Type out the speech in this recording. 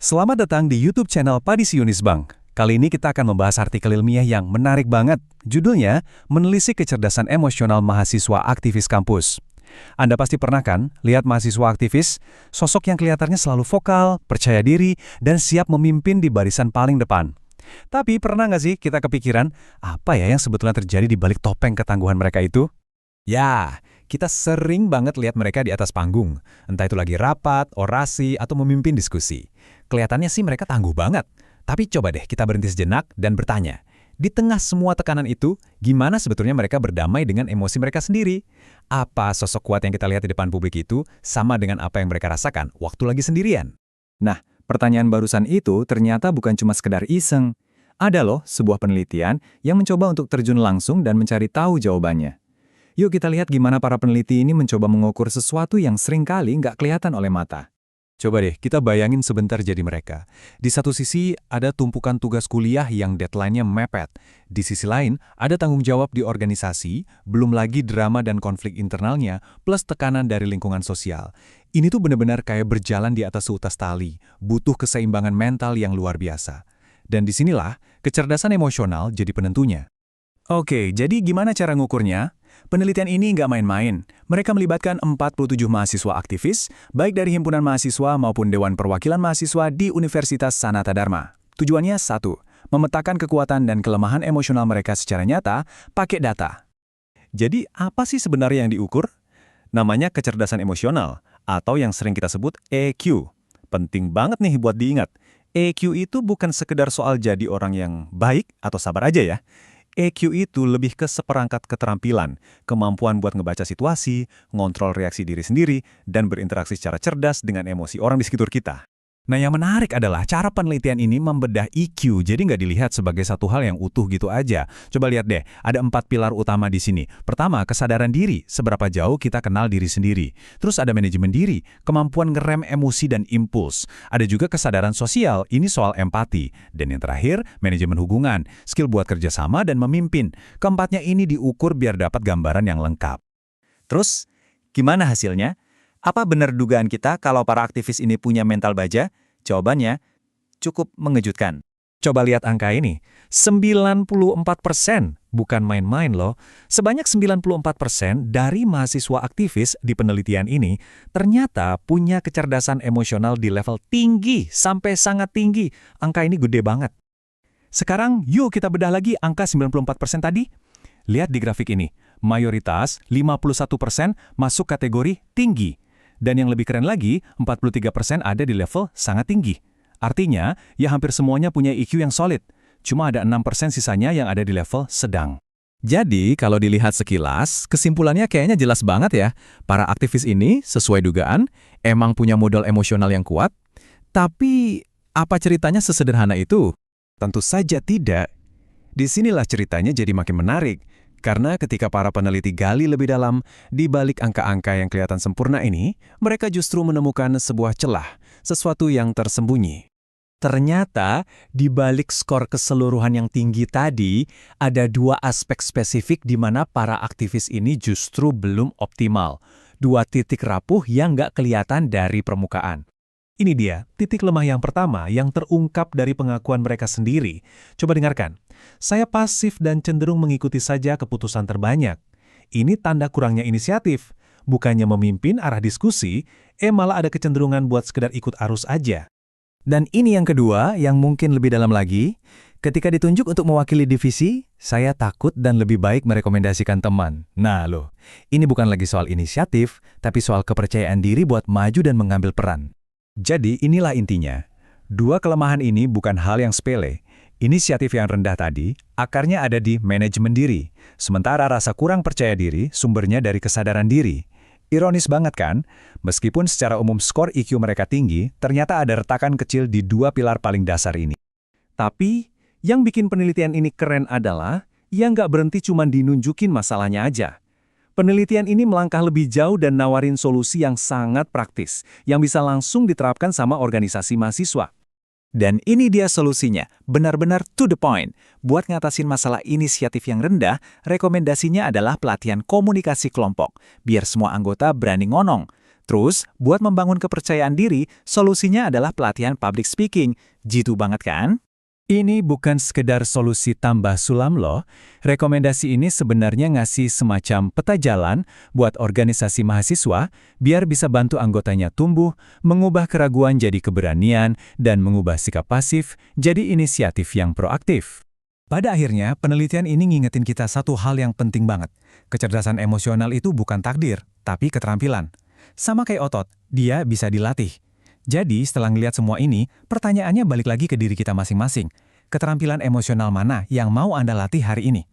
Selamat datang di YouTube channel Padisi Unisbank. Kali ini kita akan membahas artikel ilmiah yang menarik banget. Judulnya, Menelisik Kecerdasan Emosional Mahasiswa Aktivis Kampus. Anda pasti pernah kan lihat mahasiswa aktivis, sosok yang kelihatannya selalu vokal, percaya diri, dan siap memimpin di barisan paling depan. Tapi pernah nggak sih kita kepikiran, apa ya yang sebetulnya terjadi di balik topeng ketangguhan mereka itu? Ya, kita sering banget lihat mereka di atas panggung. Entah itu lagi rapat, orasi, atau memimpin diskusi. Kelihatannya sih mereka tangguh banget. Tapi coba deh kita berhenti sejenak dan bertanya. Di tengah semua tekanan itu, gimana sebetulnya mereka berdamai dengan emosi mereka sendiri? Apa sosok kuat yang kita lihat di depan publik itu sama dengan apa yang mereka rasakan waktu lagi sendirian? Nah, pertanyaan barusan itu ternyata bukan cuma sekedar iseng. Ada loh sebuah penelitian yang mencoba untuk terjun langsung dan mencari tahu jawabannya. Yuk kita lihat gimana para peneliti ini mencoba mengukur sesuatu yang seringkali nggak kelihatan oleh mata. Coba deh, kita bayangin sebentar jadi mereka. Di satu sisi, ada tumpukan tugas kuliah yang deadline-nya mepet. Di sisi lain, ada tanggung jawab di organisasi, belum lagi drama dan konflik internalnya, plus tekanan dari lingkungan sosial. Ini tuh benar-benar kayak berjalan di atas seutas tali, butuh keseimbangan mental yang luar biasa. Dan disinilah, kecerdasan emosional jadi penentunya. Oke, jadi gimana cara ngukurnya? Penelitian ini nggak main-main. Mereka melibatkan 47 mahasiswa aktivis, baik dari himpunan mahasiswa maupun Dewan Perwakilan Mahasiswa di Universitas Sanata Dharma. Tujuannya satu, memetakan kekuatan dan kelemahan emosional mereka secara nyata pakai data. Jadi apa sih sebenarnya yang diukur? Namanya kecerdasan emosional, atau yang sering kita sebut EQ. Penting banget nih buat diingat. EQ itu bukan sekedar soal jadi orang yang baik atau sabar aja ya. EQ itu lebih ke seperangkat keterampilan, kemampuan buat ngebaca situasi, ngontrol reaksi diri sendiri, dan berinteraksi secara cerdas dengan emosi orang di sekitar kita. Nah, yang menarik adalah cara penelitian ini membedah EQ, jadi nggak dilihat sebagai satu hal yang utuh gitu aja. Coba lihat deh, ada 4 pilar utama di sini. Pertama, kesadaran diri, seberapa jauh kita kenal diri sendiri. Terus ada manajemen diri, kemampuan ngerem emosi dan impuls. Ada juga kesadaran sosial, ini soal empati. Dan yang terakhir, manajemen hubungan, skill buat kerjasama dan memimpin. Keempatnya ini diukur biar dapat gambaran yang lengkap. Terus, gimana hasilnya? Apa benar dugaan kita kalau para aktivis ini punya mental baja? Jawabannya cukup mengejutkan. Coba lihat angka ini, 94%, bukan main-main loh. Sebanyak 94% dari mahasiswa aktivis di penelitian ini ternyata punya kecerdasan emosional di level tinggi sampai sangat tinggi. Angka ini gede banget. Sekarang yuk kita bedah lagi angka 94% tadi. Lihat di grafik ini, mayoritas 51% masuk kategori tinggi. Dan yang lebih keren lagi, 43% ada di level sangat tinggi. Artinya, ya hampir semuanya punya EQ yang solid. Cuma ada 6% sisanya yang ada di level sedang. Jadi, kalau dilihat sekilas, kesimpulannya kayaknya jelas banget ya. Para aktivis ini, sesuai dugaan, emang punya modal emosional yang kuat. Tapi, apa ceritanya sesederhana itu? Tentu saja tidak. Disinilah ceritanya jadi makin menarik. Karena ketika para peneliti gali lebih dalam, di balik angka-angka yang kelihatan sempurna ini, mereka justru menemukan sebuah celah, sesuatu yang tersembunyi. Ternyata, di balik skor keseluruhan yang tinggi tadi, ada 2 aspek spesifik di mana para aktivis ini justru belum optimal. 2 titik rapuh yang nggak kelihatan dari permukaan. Ini dia, titik lemah yang pertama yang terungkap dari pengakuan mereka sendiri. Coba dengarkan. Saya pasif dan cenderung mengikuti saja keputusan terbanyak. Ini tanda kurangnya inisiatif. Bukannya memimpin arah diskusi, malah ada kecenderungan buat sekedar ikut arus aja. Dan ini yang kedua, yang mungkin lebih dalam lagi. Ketika ditunjuk untuk mewakili divisi, saya takut dan lebih baik merekomendasikan teman. Nah loh, ini bukan lagi soal inisiatif, tapi soal kepercayaan diri buat maju dan mengambil peran. Jadi inilah intinya. 2 kelemahan ini bukan hal yang sepele. Inisiatif yang rendah tadi, akarnya ada di manajemen diri. Sementara rasa kurang percaya diri, sumbernya dari kesadaran diri. Ironis banget kan? Meskipun secara umum skor EQ mereka tinggi, ternyata ada retakan kecil di 2 pilar paling dasar ini. Tapi, yang bikin penelitian ini keren adalah, yang nggak berhenti cuma dinunjukin masalahnya aja. Penelitian ini melangkah lebih jauh dan nawarin solusi yang sangat praktis, yang bisa langsung diterapkan sama organisasi mahasiswa. Dan ini dia solusinya, benar-benar to the point. Buat ngatasin masalah inisiatif yang rendah, rekomendasinya adalah pelatihan komunikasi kelompok, biar semua anggota berani ngonong. Terus, buat membangun kepercayaan diri, solusinya adalah pelatihan public speaking. Jitu banget kan? Ini bukan sekedar solusi tambah sulam loh. Rekomendasi ini sebenarnya ngasih semacam peta jalan buat organisasi mahasiswa biar bisa bantu anggotanya tumbuh, mengubah keraguan jadi keberanian, dan mengubah sikap pasif jadi inisiatif yang proaktif. Pada akhirnya, penelitian ini ngingetin kita satu hal yang penting banget. Kecerdasan emosional itu bukan takdir, tapi keterampilan. Sama kayak otot, dia bisa dilatih. Jadi, setelah ngeliat semua ini, pertanyaannya balik lagi ke diri kita masing-masing. Keterampilan emosional mana yang mau Anda latih hari ini?